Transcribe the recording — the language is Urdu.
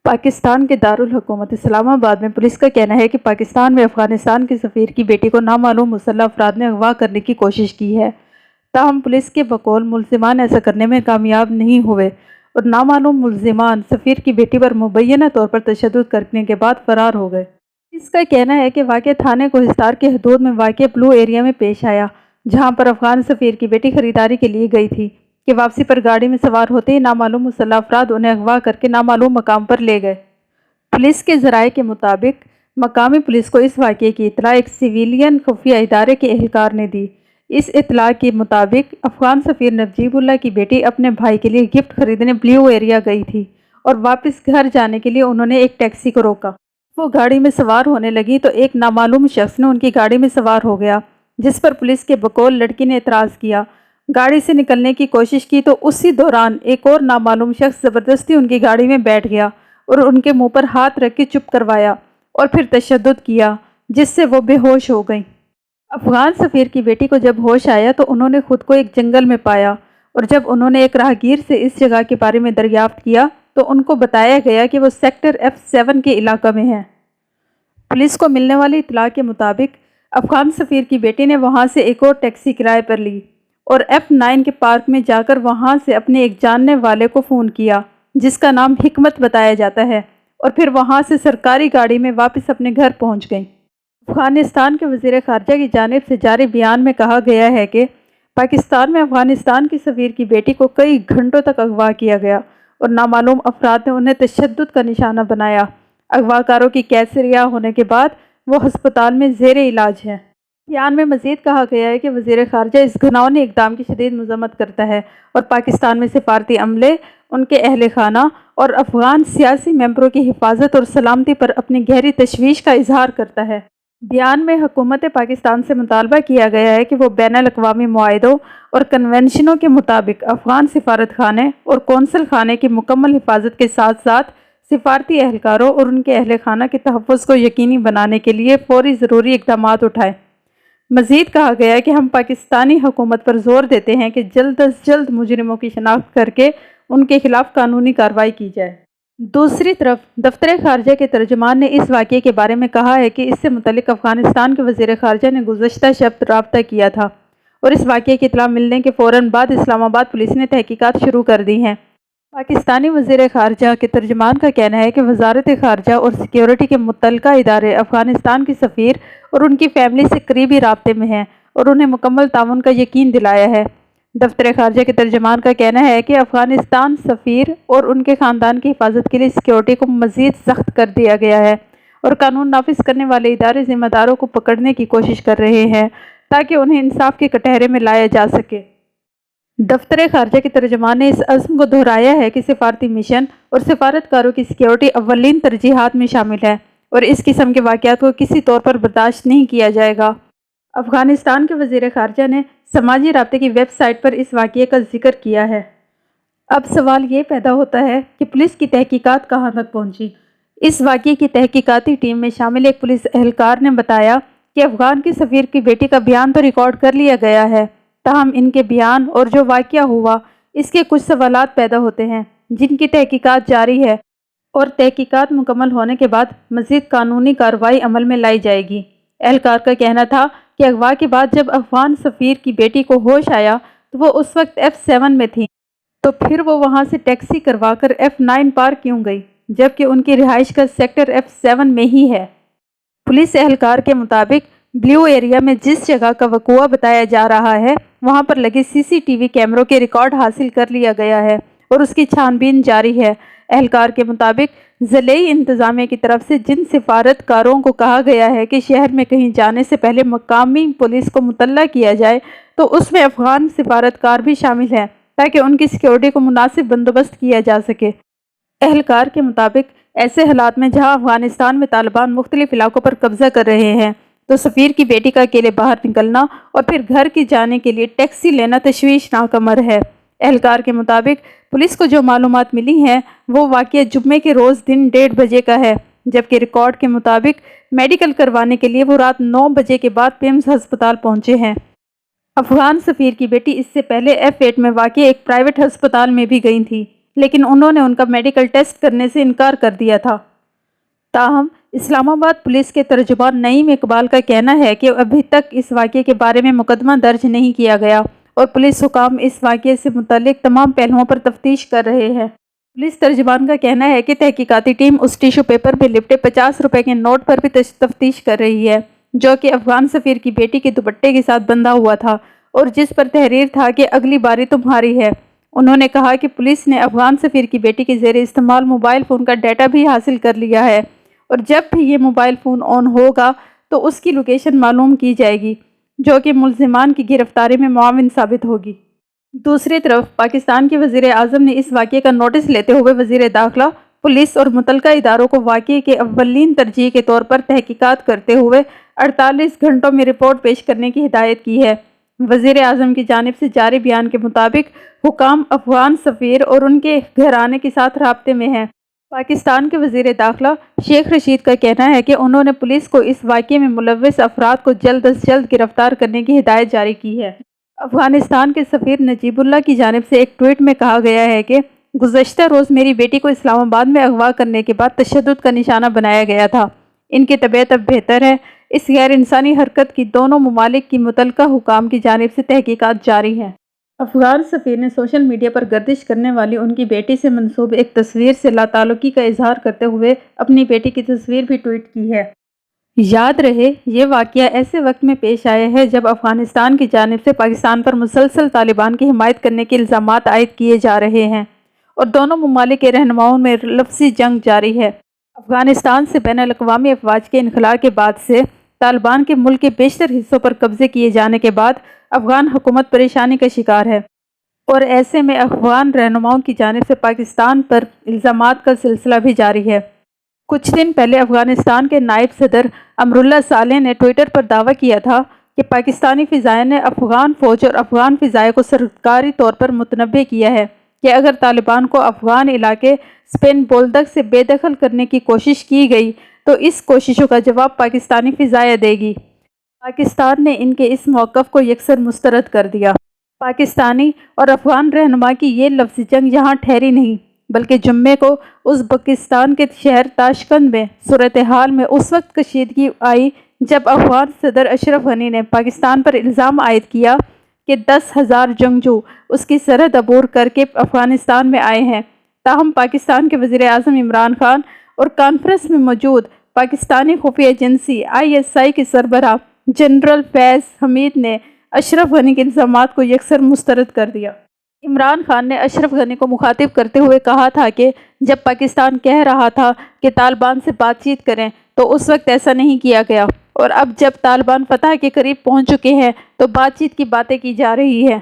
پاکستان کے دارالحکومت اسلام آباد میں پولیس کا کہنا ہے کہ پاکستان میں افغانستان کے سفیر کی بیٹی کو نامعلوم مسلح افراد نے اغوا کرنے کی کوشش کی ہے۔ تاہم پولیس کے بقول ملزمان ایسا کرنے میں کامیاب نہیں ہوئے اور نامعلوم ملزمان سفیر کی بیٹی پر مبینہ طور پر تشدد کرنے کے بعد فرار ہو گئے۔ اس کا کہنا ہے کہ واقعہ تھانے کوہستار کے حدود میں واقع بلو ایریا میں پیش آیا، جہاں پر افغان سفیر کی بیٹی خریداری کے لیے گئی تھی کہ واپسی پر گاڑی میں سوار ہوتے ہی نامعلوم مسلح افراد انہیں اغوا کر کے نامعلوم مقام پر لے گئے۔ پولیس کے ذرائع کے مطابق مقامی پولیس کو اس واقعے کی اطلاع ایک سویلین خفیہ ادارے کے اہلکار نے دی۔ اس اطلاع کے مطابق افغان سفیر نجیب اللہ کی بیٹی اپنے بھائی کے لیے گفٹ خریدنے بلیو ایریا گئی تھی اور واپس گھر جانے کے لیے انہوں نے ایک ٹیکسی کو روکا۔ وہ گاڑی میں سوار ہونے لگی تو ایک نامعلوم شخص نے ان کی گاڑی میں سوار ہو گیا، جس پر پولیس کے بقول لڑکی نے اعتراض کیا، گاڑی سے نکلنے کی کوشش کی تو اسی دوران ایک اور نامعلوم شخص زبردستی ان کی گاڑی میں بیٹھ گیا اور ان کے منہ پر ہاتھ رکھ کے چپ کروایا اور پھر تشدد کیا، جس سے وہ بے ہوش ہو گئیں۔ افغان سفیر کی بیٹی کو جب ہوش آیا تو انہوں نے خود کو ایک جنگل میں پایا اور جب انہوں نے ایک راہگیر سے اس جگہ کے بارے میں دریافت کیا تو ان کو بتایا گیا کہ وہ سیکٹر F7 کے علاقے میں ہے۔ پولیس کو ملنے والی اطلاع کے مطابق افغان سفیر کی بیٹی نے وہاں سے ایک اور ٹیکسی کرائے پر لی اور F9 کے پارک میں جا کر وہاں سے اپنے ایک جاننے والے کو فون کیا، جس کا نام حکمت بتایا جاتا ہے، اور پھر وہاں سے سرکاری گاڑی میں واپس اپنے گھر پہنچ گئیں۔ افغانستان کے وزیر خارجہ کی جانب سے جاری بیان میں کہا گیا ہے کہ پاکستان میں افغانستان کی سفیر کی بیٹی کو کئی گھنٹوں تک اغوا کیا گیا اور نامعلوم افراد نے انہیں تشدد کا نشانہ بنایا۔ اغوا کاروں کی قید سے رہا ہونے کے بعد وہ ہسپتال میں زیر علاج ہیں۔ بیان میں مزید کہا گیا ہے کہ وزیر خارجہ اس گھناؤنے اقدام کی شدید مذمت کرتا ہے اور پاکستان میں سفارتی عملے، ان کے اہل خانہ اور افغان سیاسی ممبروں کی حفاظت اور سلامتی پر اپنی گہری تشویش کا اظہار کرتا ہے۔ بیان میں حکومت پاکستان سے مطالبہ کیا گیا ہے کہ وہ بین الاقوامی معاہدوں اور کنونشنوں کے مطابق افغان سفارت خانے اور قونصل خانے کی مکمل حفاظت کے ساتھ ساتھ سفارتی اہلکاروں اور ان کے اہل خانہ کے تحفظ کو یقینی بنانے کے لیے فوری ضروری اقدامات اٹھائیں۔ مزید کہا گیا ہے کہ ہم پاکستانی حکومت پر زور دیتے ہیں کہ جلد از جلد مجرموں کی شناخت کر کے ان کے خلاف قانونی کارروائی کی جائے۔ دوسری طرف دفتر خارجہ کے ترجمان نے اس واقعے کے بارے میں کہا ہے کہ اس سے متعلق افغانستان کے وزیر خارجہ نے گزشتہ شب رابطہ کیا تھا اور اس واقعے کی اطلاع ملنے کے فوراً بعد اسلام آباد پولیس نے تحقیقات شروع کر دی ہیں۔ پاکستانی وزیر خارجہ کے ترجمان کا کہنا ہے کہ وزارت خارجہ اور سیکیورٹی کے متعلقہ ادارے افغانستان کی سفیر اور ان کی فیملی سے قریبی رابطے میں ہیں اور انہیں مکمل تعاون کا یقین دلایا ہے۔ دفتر خارجہ کے ترجمان کا کہنا ہے کہ افغانستان سفیر اور ان کے خاندان کی حفاظت کے لیے سیکیورٹی کو مزید سخت کر دیا گیا ہے اور قانون نافذ کرنے والے ادارے ذمہ داروں کو پکڑنے کی کوشش کر رہے ہیں تاکہ انہیں انصاف کے کٹہرے میں لایا جا سکے۔ دفتر خارجہ کے ترجمان نے اس عزم کو دہرایا ہے کہ سفارتی مشن اور سفارتکاروں کی سیکیورٹی اولین ترجیحات میں شامل ہے اور اس قسم کے واقعات کو کسی طور پر برداشت نہیں کیا جائے گا۔ افغانستان کے وزیر خارجہ نے سماجی رابطے کی ویب سائٹ پر اس واقعے کا ذکر کیا ہے۔ اب سوال یہ پیدا ہوتا ہے کہ پولیس کی تحقیقات کہاں تک پہنچی۔ اس واقعے کی تحقیقاتی ٹیم میں شامل ایک پولیس اہلکار نے بتایا کہ افغان کی سفیر کی بیٹی کا بیان تو ریکارڈ کر لیا گیا ہے، تاہم ان کے بیان اور جو واقعہ ہوا اس کے کچھ سوالات پیدا ہوتے ہیں جن کی تحقیقات جاری ہے اور تحقیقات مکمل ہونے کے بعد مزید قانونی کارروائی عمل میں لائی جائے گی۔ اہلکار کا کہنا تھا کہ اغوا کے بعد جب افغان سفیر کی بیٹی کو ہوش آیا تو وہ اس وقت F7 میں تھی، تو پھر وہ وہاں سے ٹیکسی کروا کر F9 پارک کیوں گئی جبکہ ان کی رہائش کا سیکٹر F7 میں ہی ہے۔ پولیس اہلکار کے مطابق بلیو ایریا میں جس جگہ کا وقوع بتایا جا رہا ہے وہاں پر لگے CCTV کیمروں کے ریکارڈ حاصل کر لیا گیا ہے اور اس کی چھان بین جاری ہے۔ اہلکار کے مطابق ضلعی انتظامیہ کی طرف سے جن سفارتکاروں کو کہا گیا ہے کہ شہر میں کہیں جانے سے پہلے مقامی پولیس کو مطلع کیا جائے تو اس میں افغان سفارتکار بھی شامل ہیں تاکہ ان کی سیکیورٹی کو مناسب بندوبست کیا جا سکے۔ اہلکار کے مطابق ایسے حالات میں جہاں افغانستان میں طالبان مختلف علاقوں پر قبضہ کر رہے ہیں تو سفیر کی بیٹی کا اکیلے باہر نکلنا اور پھر گھر کی جانے کے لیے ٹیکسی لینا تشویشناک امر ہے۔ اہلکار کے مطابق پولیس کو جو معلومات ملی ہیں وہ واقعہ جمعے کے روز دن 1:30 بجے کا ہے، جبکہ ریکارڈ کے مطابق میڈیکل کروانے کے لیے وہ رات 9 بجے کے بعد پیمز ہسپتال پہنچے ہیں۔ افغان سفیر کی بیٹی اس سے پہلے F8 میں واقع ایک پرائیویٹ ہسپتال میں بھی گئی تھی، لیکن انہوں نے ان کا میڈیکل ٹیسٹ کرنے سے انکار کر دیا تھا۔ تاہم اسلام آباد پولیس کے ترجمان نعیم اقبال کا کہنا ہے کہ ابھی تک اس واقعے کے بارے میں مقدمہ درج نہیں کیا گیا اور پولیس حکام اس واقعے سے متعلق تمام پہلوؤں پر تفتیش کر رہے ہیں۔ پولیس ترجمان کا کہنا ہے کہ تحقیقاتی ٹیم اس ٹیشو پیپر میں لپٹے 50 روپے کے نوٹ پر بھی تفتیش کر رہی ہے، جو کہ افغان سفیر کی بیٹی کے دوپٹے کے ساتھ بندھا ہوا تھا اور جس پر تحریر تھا کہ اگلی باری تمہاری ہے۔ انہوں نے کہا کہ پولیس نے افغان سفیر کی بیٹی کے زیر استعمال موبائل فون کا ڈیٹا بھی حاصل کر لیا ہے اور جب بھی یہ موبائل فون آن ہوگا تو اس کی لوکیشن معلوم کی جائے گی، جو کہ ملزمان کی گرفتاری میں معاون ثابت ہوگی۔ دوسری طرف پاکستان کے وزیر اعظم نے اس واقعے کا نوٹس لیتے ہوئے وزیر داخلہ، پولیس اور متعلقہ اداروں کو واقعے کے اولین ترجیح کے طور پر تحقیقات کرتے ہوئے 48 گھنٹوں میں رپورٹ پیش کرنے کی ہدایت کی ہے۔ وزیر اعظم کی جانب سے جاری بیان کے مطابق حکام افغان سفیر اور ان کے گھرانے کے ساتھ رابطے میں ہیں۔ پاکستان کے وزیر داخلہ شیخ رشید کا کہنا ہے کہ انہوں نے پولیس کو اس واقعے میں ملوث افراد کو جلد از جلد گرفتار کرنے کی ہدایت جاری کی ہے۔ افغانستان کے سفیر نجیب اللہ کی جانب سے ایک ٹویٹ میں کہا گیا ہے کہ گزشتہ روز میری بیٹی کو اسلام آباد میں اغوا کرنے کے بعد تشدد کا نشانہ بنایا گیا تھا۔ ان کی طبیعت اب بہتر ہے۔ اس غیر انسانی حرکت کی دونوں ممالک کی متعلقہ حکام کی جانب سے تحقیقات جاری ہیں۔ افغان سفیر نے سوشل میڈیا پر گردش کرنے والی ان کی بیٹی سے منسوب ایک تصویر سے لاتعلقی کا اظہار کرتے ہوئے اپنی بیٹی کی تصویر بھی ٹویٹ کی ہے۔ یاد رہے، یہ واقعہ ایسے وقت میں پیش آیا ہے جب افغانستان کی جانب سے پاکستان پر مسلسل طالبان کی حمایت کرنے کے الزامات عائد کیے جا رہے ہیں اور دونوں ممالک کے رہنماؤں میں لفظی جنگ جاری ہے۔ افغانستان سے بین الاقوامی افواج کے انخلاء کے بعد سے طالبان کے ملک کے بیشتر حصوں پر قبضے کیے جانے کے بعد افغان حکومت پریشانی کا شکار ہے اور ایسے میں افغان رہنماؤں کی جانب سے پاکستان پر الزامات کا سلسلہ بھی جاری ہے۔ کچھ دن پہلے افغانستان کے نائب صدر امراللہ صالح نے ٹوئٹر پر دعویٰ کیا تھا کہ پاکستانی فضائیہ نے افغان فوج اور افغان فضائیہ کو سرکاری طور پر متنبع کیا ہے کہ اگر طالبان کو افغان علاقے اسپین بولدک سے بے دخل کرنے کی کوشش کی گئی تو اس کوششوں کا جواب پاکستانی فضائیہ دے گی۔ پاکستان نے ان کے اس موقف کو یکسر مسترد کر دیا۔ پاکستانی اور افغان رہنما کی یہ لفظی جنگ یہاں ٹھہری نہیں، بلکہ جمعے کو ازبکستان کے شہر تاشقند میں صورتحال میں اس وقت کشیدگی آئی جب افغان صدر اشرف غنی نے پاکستان پر الزام عائد کیا کہ 10,000 جنگجو اس کی سرحد عبور کر کے افغانستان میں آئے ہیں۔ تاہم پاکستان کے وزیر اعظم عمران خان اور کانفرنس میں موجود پاکستانی خفیہ ایجنسی ISI کے سربراہ جنرل فیض حمید نے اشرف غنی کے الزامات کو یکسر مسترد کر دیا۔ عمران خان نے اشرف غنی کو مخاطب کرتے ہوئے کہا تھا کہ جب پاکستان کہہ رہا تھا کہ طالبان سے بات چیت کریں تو اس وقت ایسا نہیں کیا گیا، اور اب جب طالبان فتح کے قریب پہنچ چکے ہیں تو بات چیت کی باتیں کی جا رہی ہیں۔